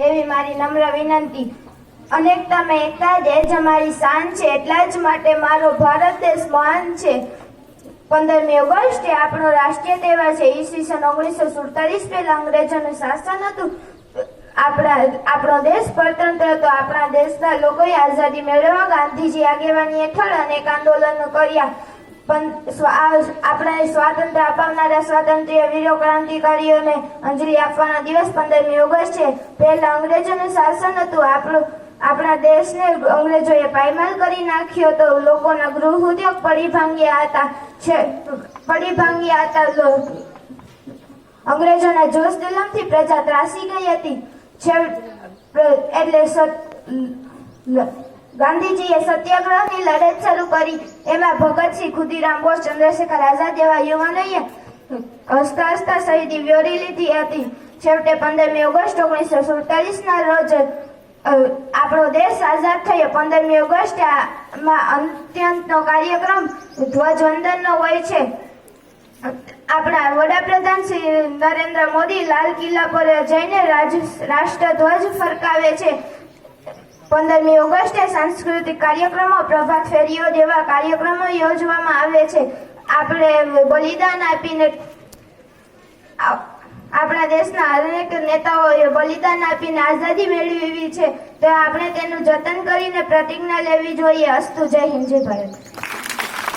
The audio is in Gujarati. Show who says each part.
Speaker 1: એવી મારી નમ્ર વિનંતી। અનેકતામાં એકતા જ અમારી શાન છે, એટલા જ માટે મારો ભારત દેશ મહાન છે। 15મી ઓગસ્ટ એ આપણો રાષ્ટ્રીય તહેવાર છે। ઈસવીસન 1947 પહેલા અંગ્રેજોનું શાસન હતું। આપણો દેશ સ્વતંત્ર હતો। આપણા દેશના લોકોએ આઝાદી મેળવવા ગાંધીજી આગેવાની હેઠળ અનેક આંદોલનો કર્યા। આપણા સ્વાતંત્ર્ય અપાવનારા સ્વાતંત્ર્ય વીરો ક્રાંતિકારીઓને અંજલિ આપવાનો દિવસ 15મી ઓગસ્ટ છે। પહેલા અંગ્રેજોનું શાસન હતું। આપણા દેશને અંગ્રેજોએ પાયમાલ કરી નાખ્યો હતો। લોકોના ગૃહ ઉદ્યોગ પડી ભાંગ્યા હતા। અંગ્રેજોના જોશ જુલમથી પ્રજા ત્રાસી ગઈ હતી। ગાંધીજીએ સત્યાગ્રહની લડત શરૂ કરી। એમાં ભગતસિંહ, ખુદીરામ બોઝ, ચંદ્રશેખર આઝાદ જેવા યુવાનોએ હસતા હસતા શહીદી વ્યોરી લીધી હતી। છેવટે 15મી ઓગસ્ટ 1947ના રોજ આપણો દેશ આઝાદ થયો। 15મી ઓગસ્ટમાં અત્યંતનો કાર્યક્રમ ધ્વજવંદનનો હોય છે। આપણા વડાપ્રધાન શ્રી નરેન્દ્ર મોદી લાલ કિલ્લા પર જઈને રાષ્ટ્રધ્વજ ફરકાવે છે। 15મી ઓગસ્ટે સાંસ્કૃતિક કાર્યક્રમો, પ્રભાત ફેરીઓ જેવા કાર્યક્રમો યોજવામાં આવે છે। આપણે બલિદાન આપીને આપણા દેશના અનેક નેતાઓએ બલિદાન આપીને આઝાદી મેળવી છે, તો આપણે તેનું જતન કરીને પ્રતિજ્ઞા લેવી જોઈએ। અસ્તુ। જય હિન્દ, જય ભારત।